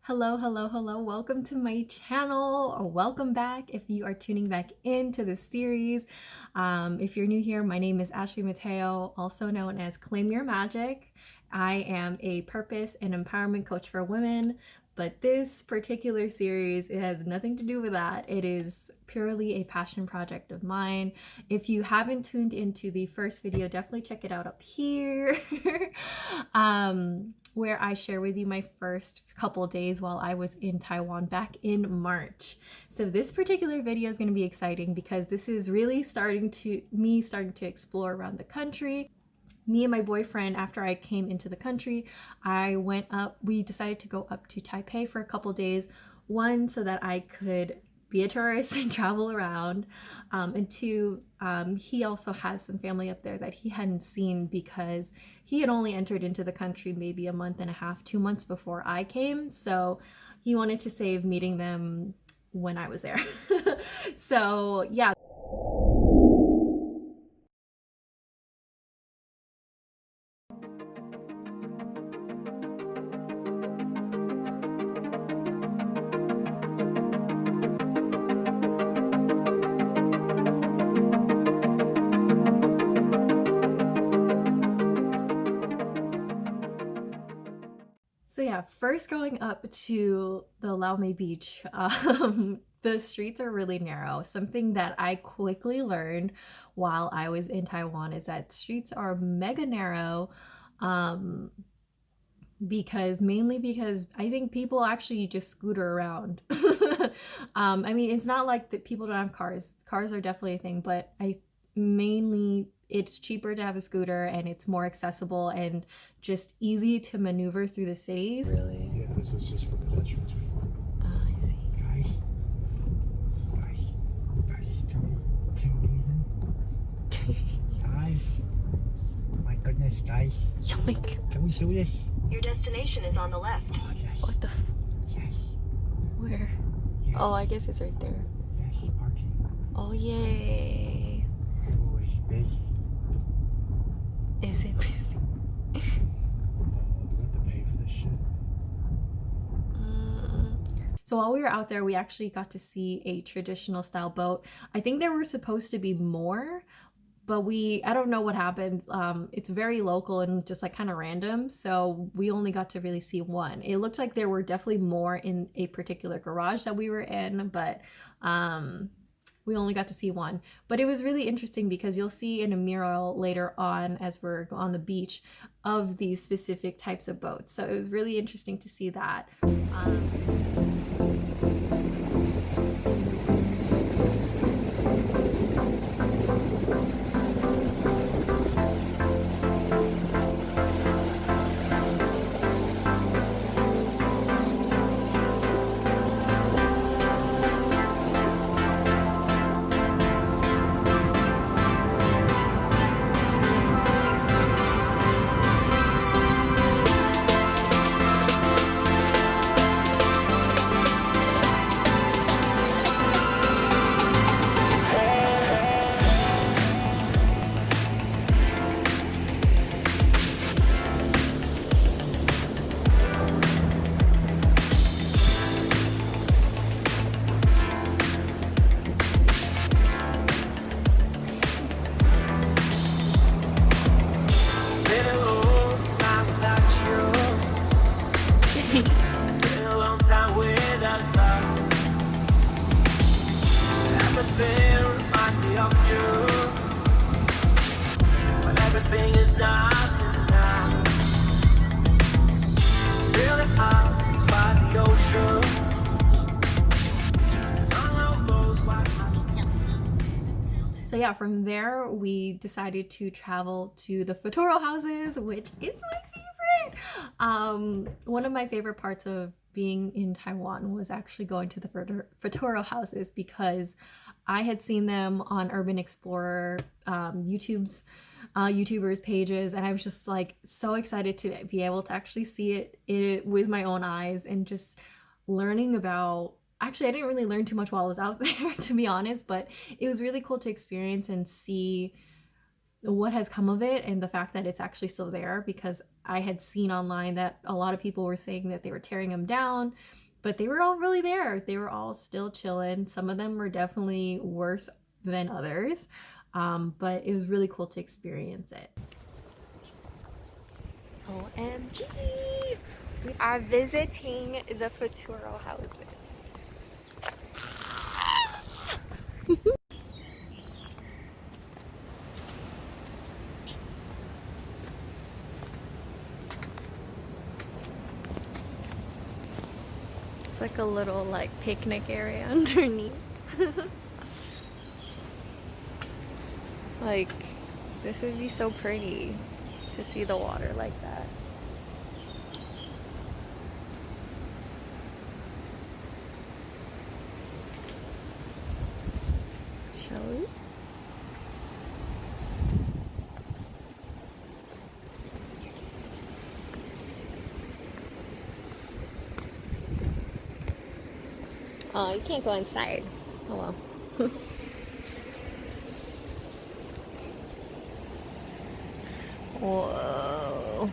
Hello, hello, hello. Welcome to my channel, or welcome back if you are tuning back into the series. If you're new here, my name is Ashley Mateo, also known as Claim Your Magic. I am a purpose and empowerment coach for women, but this particular series, it has nothing to do with that. It is purely a passion project of mine. If you haven't tuned into the first video, definitely check it out up here. Where I share with you my first couple days while I was in Taiwan back in March. So this particular video is going to be exciting because this is really starting to explore around the country. Me and my boyfriend, after I came into the country, we decided to go up to Taipei for a couple days. One, so that I could be a tourist and travel around, and two, he also has some family up there that he hadn't seen because he had only entered into the country maybe a month and a half, 2 months before I came, so he wanted to save meeting them when I was there. So yeah. So yeah, first going up to the Laomei Beach, the streets are really narrow. Something that I quickly learned while I was in Taiwan is that streets are mega narrow, um, mainly because I think people actually just scooter around. I mean, it's not like that people don't have cars. Cars are definitely a thing, but mainly it's cheaper to have a scooter and it's more accessible and just easy to maneuver through the cities. Really? Yeah, this was just for pedestrians before. Oh, I see. Guys, can we even? Guys, my goodness, guys. Yoink. Can we do this? Your destination is on the left. Oh, yes. What the? Yes. Where? Yes. Oh, I guess it's right there. Yes, parking. Oh, yay. Oh, it's busy. Is it busy? Do we have to pay for this shit? So while we were out there, we actually got to see a traditional style boat. I think there were supposed to be more, but I don't know what happened. It's very local and just like kind of random. So we only got to really see one. It looked like there were definitely more in a particular garage that we were in, but we only got to see one. But it was really interesting because you'll see in a mural later on as we're on the beach of these specific types of boats. So it was really interesting to see that. So yeah, from there we decided to travel to the Futuro houses, which is my favorite. One of my favorite parts of being in Taiwan was actually going to the Futuro houses because I had seen them on Urban Explorer, YouTubers pages, and I was just like so excited to be able to actually see it with my own eyes and just learning about. Actually, I didn't really learn too much while I was out there, to be honest, but it was really cool to experience and see what has come of it and the fact that it's actually still there, because I had seen online that a lot of people were saying that they were tearing them down, but they were all really there. They were all still chilling. Some of them were definitely worse than others, but it was really cool to experience it. OMG! We are visiting the Futuro houses. It's like a little like picnic area underneath. Like, this would be so pretty to see the water like that. Shall we? Oh, you can't go inside. Oh well. Whoa.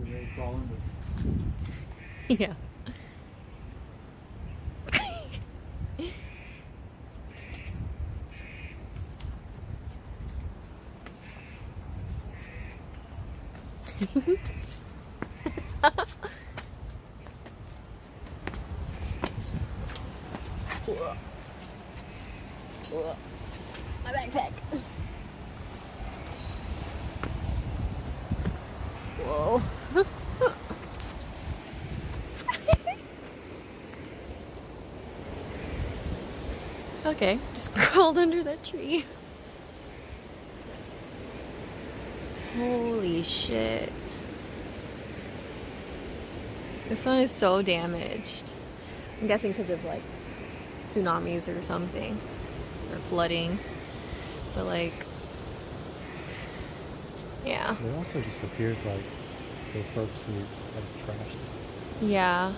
You ready to crawl in with Yeah. My backpack. Whoa. Okay, just crawled under that tree. Holy shit. This one is so damaged. I'm guessing because of like tsunamis or something, or flooding. But like, yeah. It also just appears like they purposely have trashed it. Yeah.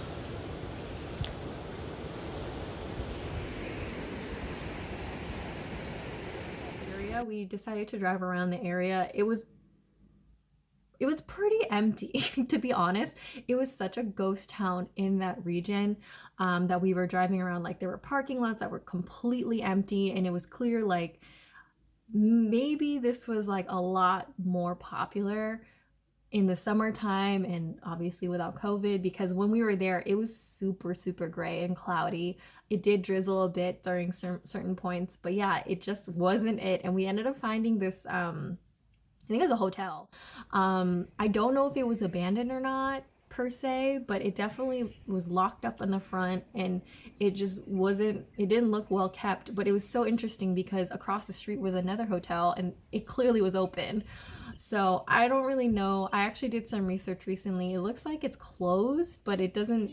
Area, we decided to drive around the area. It was pretty empty, to be honest. It was such a ghost town in that region, that we were driving around. Like, there were parking lots that were completely empty, and it was clear like maybe this was like a lot more popular in the summertime and obviously without COVID, because when we were there it was super gray and cloudy. It did drizzle a bit during certain points, but yeah, it just wasn't it. And we ended up finding this I think it was a hotel. I don't know if it was abandoned or not per se, but it definitely was locked up in the front, and it just wasn't, it didn't look well kept. But it was so interesting because across the street was another hotel and it clearly was open. So I don't really know. I actually did some research recently. It looks like it's closed, but it doesn't,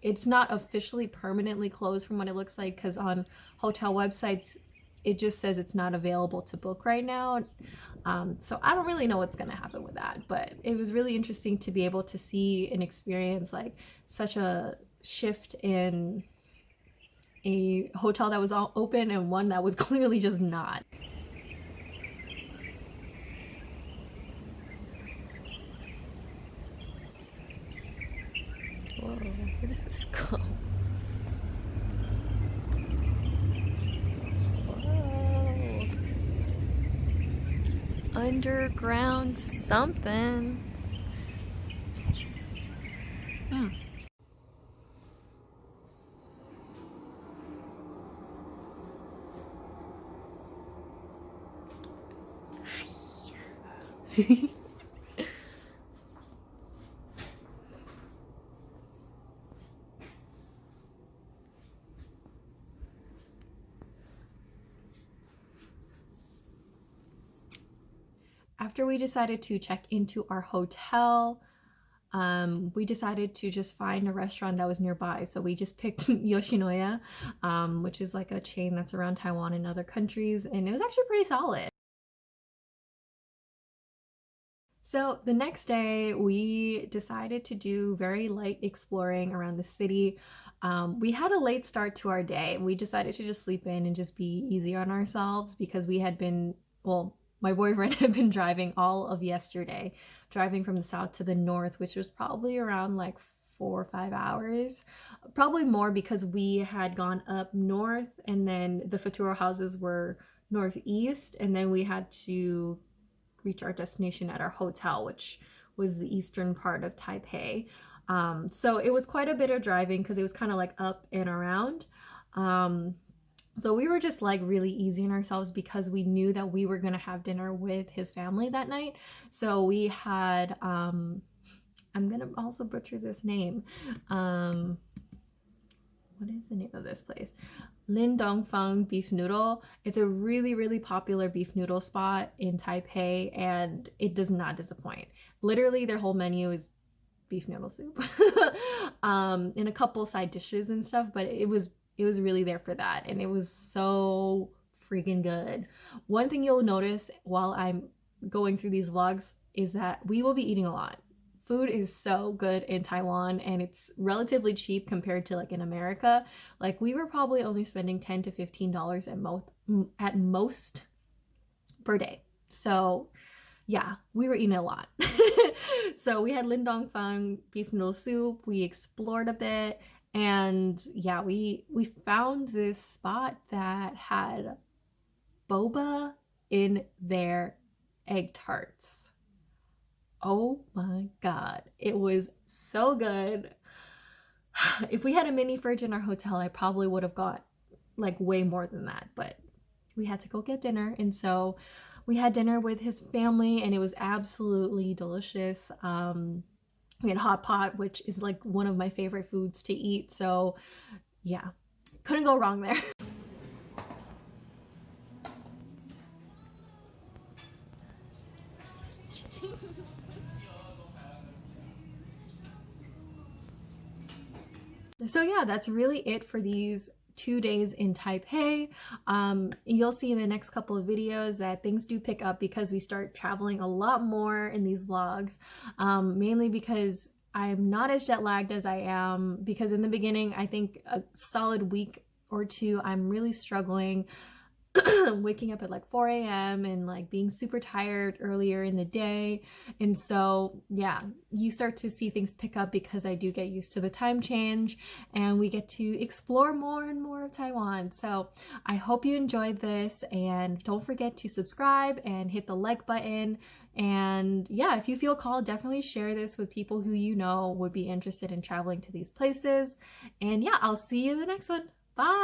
it's not officially permanently closed from what it looks like, because on hotel websites it just says it's not available to book right now. So I don't really know what's going to happen with that, but it was really interesting to be able to see and experience like such a shift in a hotel that was all open and one that was clearly just not. Whoa, where does this go? Underground something. after we decided to check into our hotel, we decided to just find a restaurant that was nearby. So we just picked Yoshinoya, which is like a chain that's around Taiwan and other countries, and it was actually pretty solid. So the next day, we decided to do very light exploring around the city. We had a late start to our day. We decided to just sleep in and just be easy on ourselves because we had been, well, my boyfriend had been driving all of yesterday, driving from the south to the north, which was probably around like 4 or 5 hours. Probably more because we had gone up north and then the Futuro houses were northeast, and then we had to reach our destination at our hotel, which was the eastern part of Taipei. So it was quite a bit of driving because it was kind of like up and around. So we were just like really easy on ourselves because we knew that we were going to have dinner with his family that night. So we had, I'm going to also butcher this name. What is the name of this place? Lin Dong Feng beef noodle. It's a really, really popular beef noodle spot in Taipei, and it does not disappoint. Literally, their whole menu is beef noodle soup and a couple side dishes and stuff, but it was really there for that, and it was so freaking good. One thing you'll notice while I'm going through these vlogs is that we will be eating a lot. Food is so good in Taiwan, and it's relatively cheap compared to like in America. Like we were probably only spending $10 to $15 at most per day. So yeah, we were eating a lot. So we had Lindong Fang beef noodle soup. We explored a bit, and yeah, we found this spot that had boba in their egg tarts. Oh my god, it was so good. If we had a mini fridge in our hotel, I probably would have got like way more than that, but we had to go get dinner, and so we had dinner with his family, and it was absolutely delicious. We had hot pot, which is like one of my favorite foods to eat, so yeah, couldn't go wrong there. So yeah, that's really it for these 2 days in Taipei. You'll see in the next couple of videos that things do pick up because we start traveling a lot more in these vlogs, mainly because I'm not as jet lagged as I am, because in the beginning, I think a solid week or two, I'm really struggling waking up at like 4 a.m. and like being super tired earlier in the day. And so yeah, you start to see things pick up because I do get used to the time change and we get to explore more and more of Taiwan. So I hope you enjoyed this, and don't forget to subscribe and hit the like button. And yeah, if you feel called, definitely share this with people who you know would be interested in traveling to these places. And yeah, I'll see you in the next one. Bye!